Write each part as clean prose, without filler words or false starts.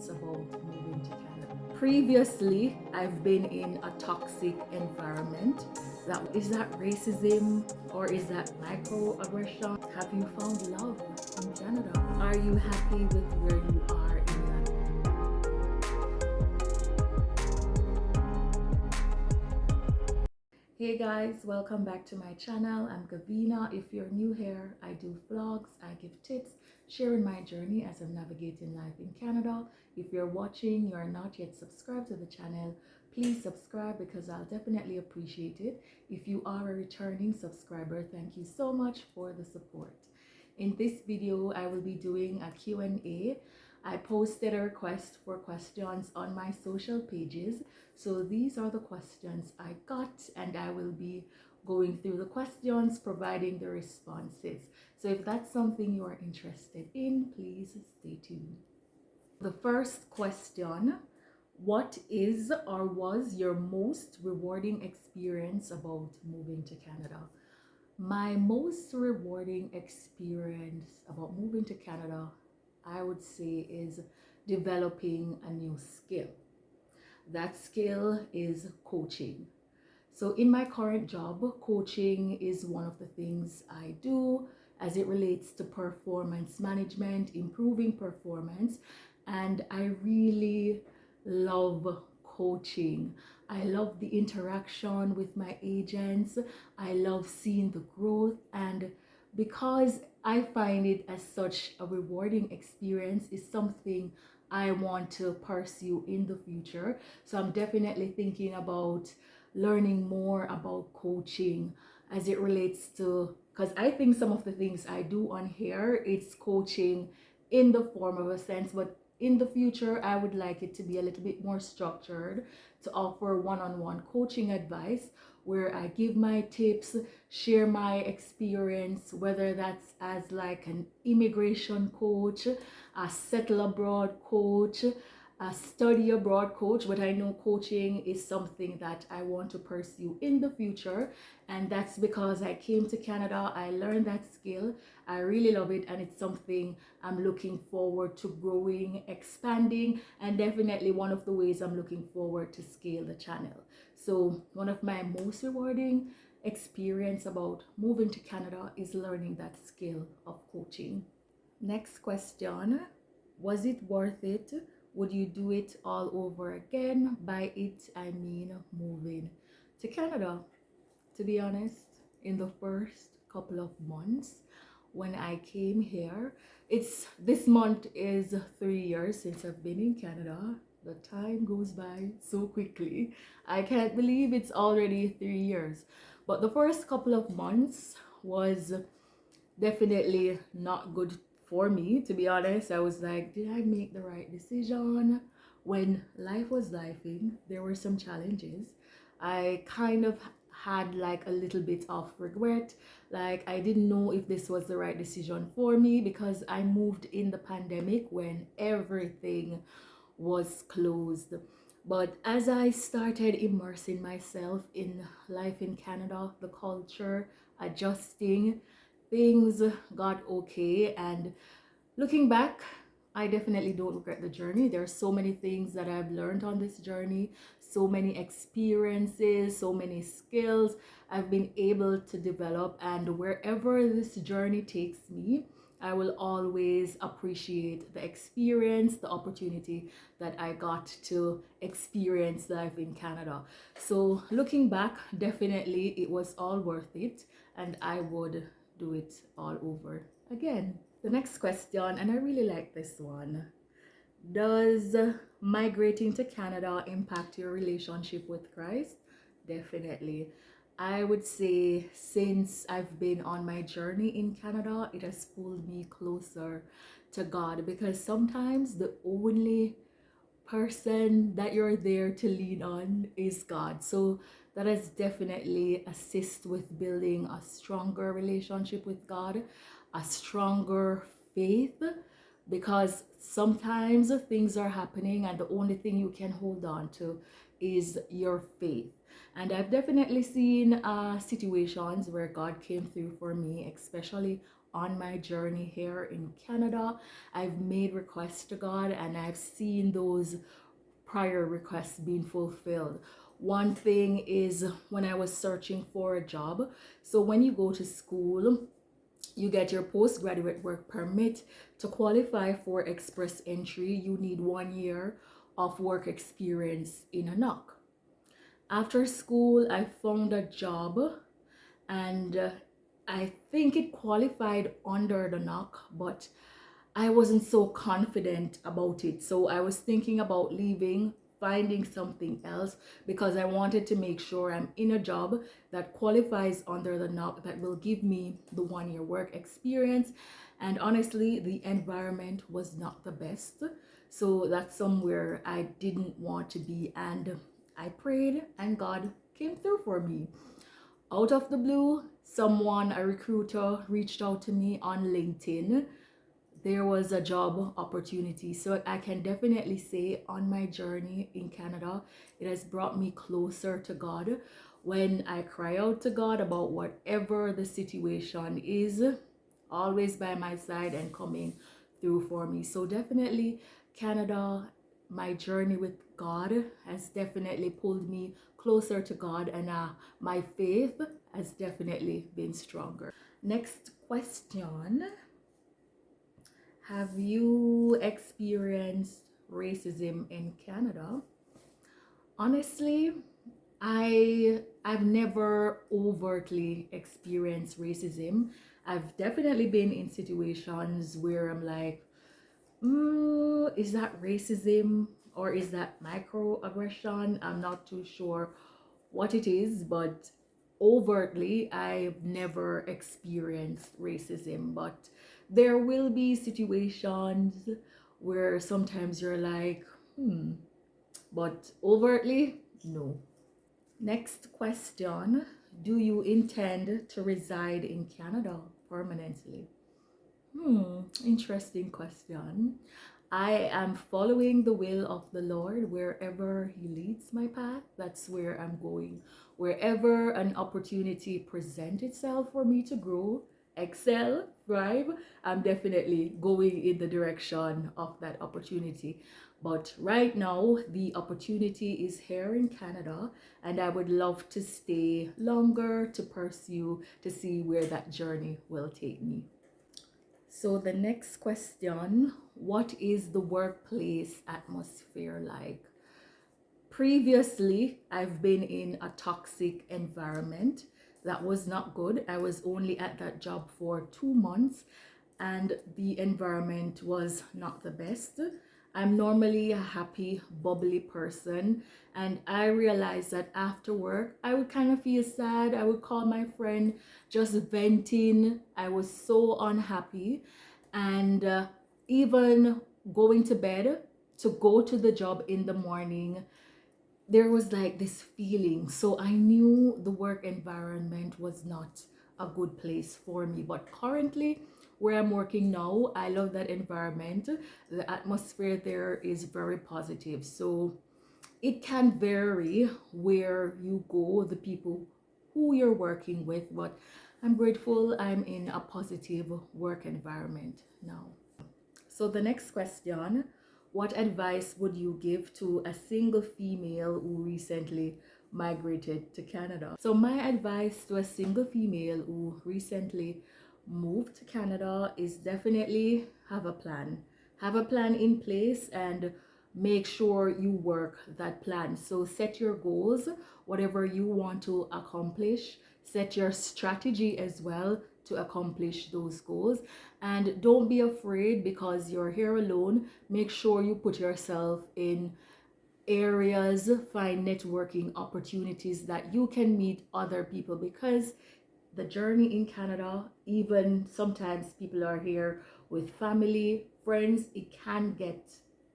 experience about moving to Canada. Previously, I've been in a toxic environment. Is that racism or is that microaggression? Have you found love in Canada? Are you happy with where you are in life? Hey guys, welcome back to my channel. I'm Gavina. If you're new here, I do vlogs, I give tips, sharing my journey as I'm navigating life in Canada. If you're watching, you're not yet subscribed to the channel, please subscribe because I'll definitely appreciate it. If you are a returning subscriber, thank you so much for the support. In this video, I will be doing a Q&A. I posted a request for questions on my social pages. So these are the questions I got, and I will be going through the questions, providing the responses. So if that's something you are interested in, please stay tuned. The first question: what is or was your most rewarding experience about moving to Canada? My most rewarding experience about moving to Canada, I would say, is developing a new skill. That skill is coaching. So in my current job, coaching is one of the things I do as it relates to performance management, improving performance, and I really love coaching. I love the interaction with my agents. I love seeing the growth, and because I find it as such a rewarding experience, is something I want to pursue in the future. So I'm definitely thinking about learning more about coaching as it relates to, because I think some of the things I do on here, it's coaching in the form of a sense, but in the future, I would like it to be a little bit more structured, to offer one-on-one coaching advice where I give my tips, share my experience, whether that's as like an immigration coach, a settle abroad coach, a study abroad coach. But I know coaching is something that I want to pursue in the future, and that's because I came to Canada, I learned that skill, I really love it, and it's something I'm looking forward to growing, expanding, and definitely one of the ways I'm looking forward to scale the channel. So one of my most rewarding experience about moving to Canada is learning that skill of coaching. Next question: was it worth it? Would you do it all over again? By it, I mean moving to Canada. To be honest, in the first couple of months when I came here, this month is 3 years since I've been in Canada. The time goes by so quickly. I can't believe it's already 3 years. But the first couple of months was definitely not good for me, to be honest. I was like, did I make the right decision? When life was lifing, there were some challenges. I kind of had like a little bit of regret. Like, I didn't know if this was the right decision for me because I moved in the pandemic when everything was closed. But as I started immersing myself in life in Canada, the culture, adjusting, things got okay. And looking back, I definitely don't regret the journey. There are so many things that I've learned on this journey, so many experiences, so many skills I've been able to develop. And wherever this journey takes me, I will always appreciate the experience, the opportunity that I got to experience life in Canada. So looking back, definitely it was all worth it, and I would do it all over again. The next question, and I really like this one: does migrating to Canada impact your relationship with Christ? Definitely. I would say since I've been on my journey in Canada, it has pulled me closer to God, because sometimes the only person that you're there to lean on is God. So that has definitely assist with building a stronger relationship with God, a stronger faith, because sometimes things are happening and the only thing you can hold on to is your faith. And I've definitely seen situations where God came through for me, especially on my journey here in Canada. I've made requests to God and I've seen those prior requests being fulfilled. One thing is when I was searching for a job. So when you go to school, you get your postgraduate work permit. To qualify for express entry, you need 1 year of work experience in a knock. After school, I found a job and I think it qualified under the knock, but I wasn't so confident about it. So I was thinking about leaving, finding something else, because I wanted to make sure I'm in a job that qualifies under the knock, that will give me the 1 year work experience. And honestly, the environment was not the best. So that's somewhere I didn't want to be. And I prayed and God came through for me. Out of the blue, a recruiter, reached out to me on LinkedIn. There was a job opportunity. So I can definitely say on my journey in Canada, it has brought me closer to God. When I cry out to God about whatever the situation is, always by my side and coming through for me. So definitely Canada, my journey with God has definitely pulled me closer to God, and my faith has definitely been stronger. Next question. Have you experienced racism in Canada? Honestly, I've never overtly experienced racism. I've definitely been in situations where I'm like, is that racism or is that microaggression? I'm not too sure what it is, but overtly, I've never experienced racism. But there will be situations where sometimes you're like, but overtly, no. Next question. Do you intend to reside in Canada permanently? Interesting question. I am following the will of the Lord. Wherever He leads my path, that's where I'm going. Wherever an opportunity presents itself for me to grow, excel, thrive, I'm definitely going in the direction of that opportunity. But right now, the opportunity is here in Canada, and I would love to stay longer to pursue, to see where that journey will take me. So the next question, what is the workplace atmosphere like? Previously, I've been in a toxic environment that was not good. I was only at that job for 2 months and the environment was not the best. I'm normally a happy, bubbly person, and I realized that after work, I would kind of feel sad. I would call my friend, just venting. I was so unhappy, and even going to bed to go to the job in the morning, there was like this feeling. So I knew the work environment was not a good place for me. But currently, where I'm working now, I love that environment. The atmosphere there is very positive. So it can vary where you go, the people who you're working with, but I'm grateful I'm in a positive work environment now. So the next question, what advice would you give to a single female who recently migrated to Canada? So my advice to a single female who recently moved to Canada is definitely have a plan. Have a plan in place and make sure you work that plan. So set your goals, whatever you want to accomplish, set your strategy as well to accomplish those goals, and don't be afraid because you're here alone. Make sure you put yourself in areas, find networking opportunities that you can meet other people, because the journey in Canada, even sometimes people are here with family, friends, it can get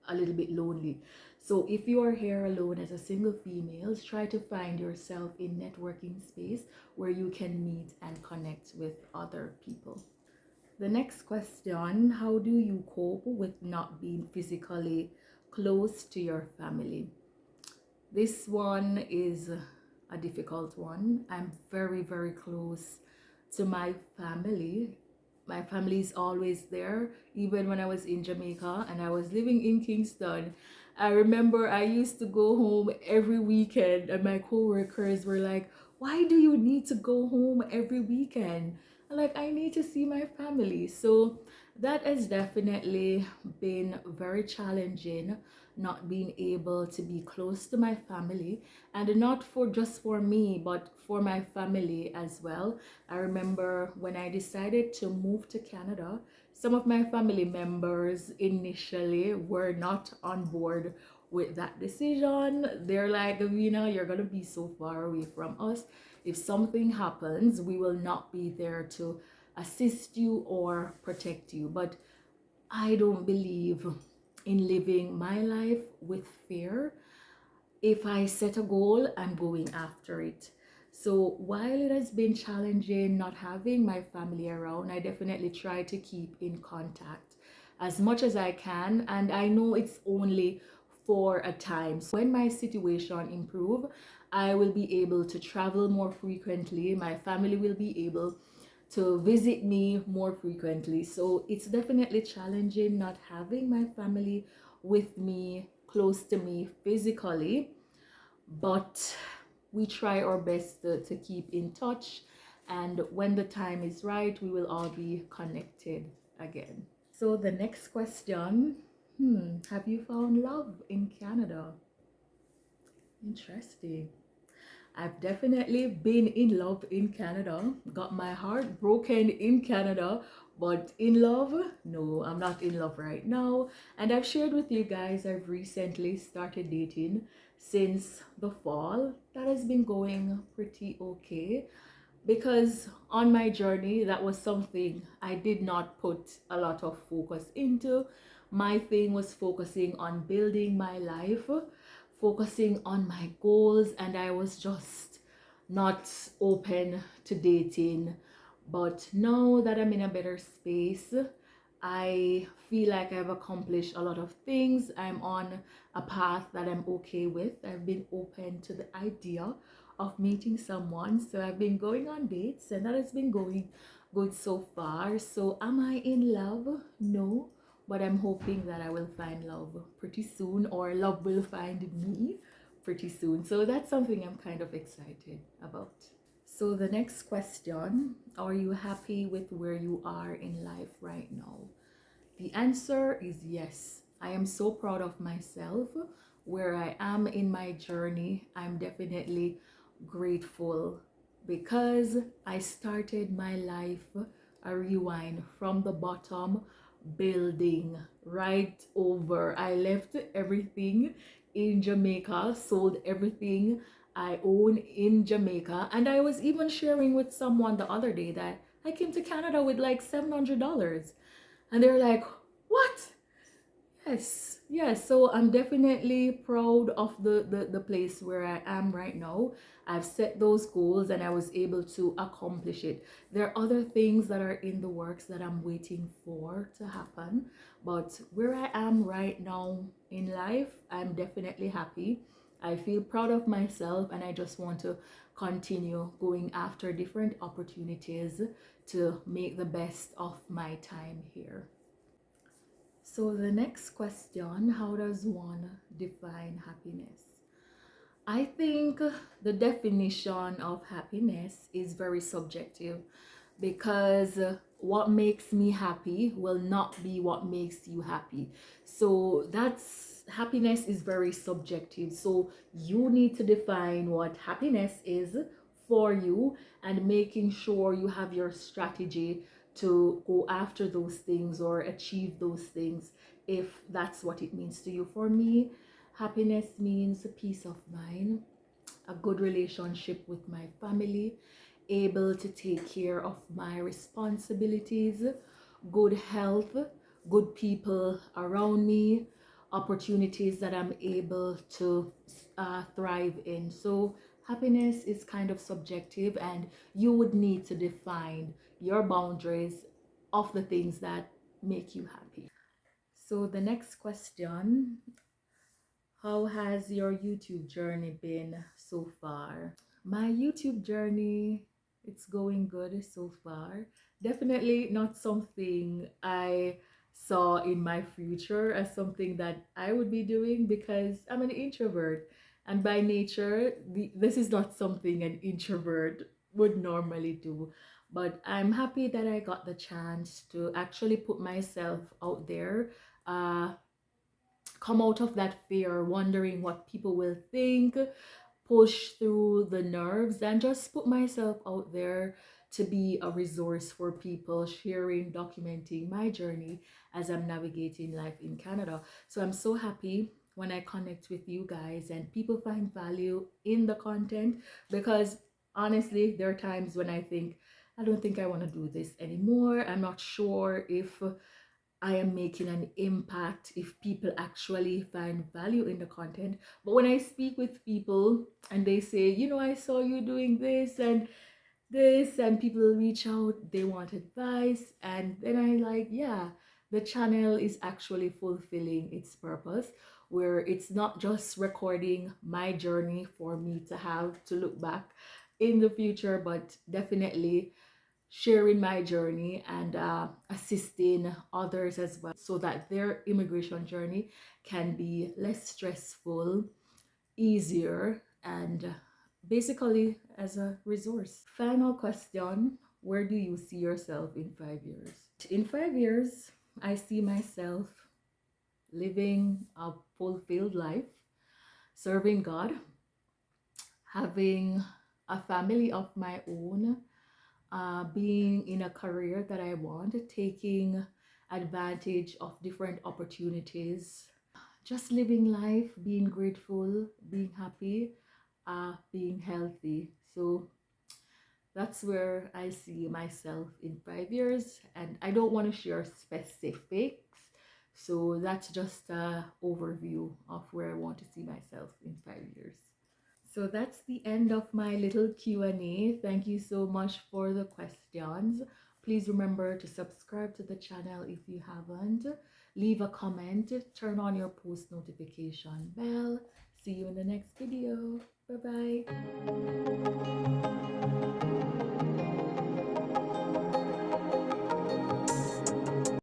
a little bit lonely. So if you are here alone as a single female, try to find yourself in networking space where you can meet and connect with other people. The next question, how do you cope with not being physically close to your family? This one is a difficult one. I'm very, very close to my family. My family is always there. Even when I was in Jamaica and I was living in Kingston, I remember I used to go home every weekend, and my coworkers were like, "Why do you need to go home every weekend?" I'm like, "I need to see my family." So that has definitely been very challenging, not being able to be close to my family, and not for just for me, but for my family as well. I remember when I decided to move to Canada, some of my family members initially were not on board with that decision. They're like, Gavina, you're gonna be so far away from us. If something happens, we will not be there to assist you or protect you. But I don't believe in living my life with fear. If I set a goal, I'm going after it. So while it has been challenging not having my family around, I definitely try to keep in contact as much as I can. And I know it's only for a time. So when my situation improve, I will be able to travel more frequently. My family will be able to visit me more frequently. So it's definitely challenging not having my family with me, close to me physically, but we try our best to keep in touch. And when the time is right, we will all be connected again. So the next question, have you found love in Canada? Interesting. I've definitely been in love in Canada, got my heart broken in Canada, but in love, no, I'm not in love right now. And I've shared with you guys, I've recently started dating since the fall. That has been going pretty okay, because on my journey, that was something I did not put a lot of focus into. My thing was focusing on building my life, focusing on my goals, and I was just not open to dating. But now that I'm in a better space, I feel like I've accomplished a lot of things. I'm on a path that I'm okay with. I've been open to the idea of meeting someone. So I've been going on dates, and that has been going good so far. So am I in love? No, but I'm hoping that I will find love pretty soon, or love will find me pretty soon. So that's something I'm kind of excited about. So the next question, are you happy with where you are in life right now? The answer is yes. I am so proud of myself where I am in my journey. I'm definitely grateful because I started my life a rewind from the bottom, building right over. I left everything in Jamaica, sold everything I own in Jamaica, and I was even sharing with someone the other day that I came to Canada with like $700. And they're like, what? Yes, yes. So I'm definitely proud of the place where I am right now. I've set those goals and I was able to accomplish it. There are other things that are in the works that I'm waiting for to happen. But where I am right now in life, I'm definitely happy. I feel proud of myself, and I just want to continue going after different opportunities to make the best of my time here. So the next question, how does one define happiness? I think the definition of happiness is very subjective, because what makes me happy will not be what makes you happy. So that's happiness is very subjective. So you need to define what happiness is for you, and making sure you have your strategy to go after those things or achieve those things if that's what it means to you. For me, happiness means peace of mind, a good relationship with my family, able to take care of my responsibilities, good health, good people around me, opportunities that I'm able to thrive in. So happiness is kind of subjective, and you would need to define your boundaries of the things that make you happy. So the next question, how has your YouTube journey been so far? My YouTube journey It's going good so far. Definitely not something I saw in my future as something that I would be doing because I'm an introvert. And by nature, this is not something an introvert would normally do. But I'm happy that I got the chance to actually put myself out there, uh, come out of that fear, wondering what people will think, push through the nerves, and just put myself out there to be a resource for people, sharing, documenting my journey as I'm navigating life in Canada. So I'm so happy when I connect with you guys and people find value in the content, because honestly, there are times when I think, I don't think I want to do this anymore. I'm not sure if I am making an impact, if people actually find value in the content. But when I speak with people and they say, you know, I saw you doing this, and people reach out, they want advice, and then I like, yeah, the channel is actually fulfilling its purpose, where it's not just recording my journey for me to have to look back in the future, but definitely sharing my journey and assisting others as well, so that their immigration journey can be less stressful, easier, and basically as a resource. Final question: where do you see yourself in 5 years? In 5 years, I see myself living a fulfilled life, serving God, having a family of my own, being in a career that I want, taking advantage of different opportunities, just living life, being grateful, being happy, being healthy. So that's where I see myself in 5 years, and I don't want to share specifics. So that's just an overview of where I want to see myself in 5 years. So that's the end of my little Q&A. Thank you so much for the questions. Please remember to subscribe to the channel if you haven't. Leave a comment, turn on your post notification bell. See you in the next video. Bye-bye.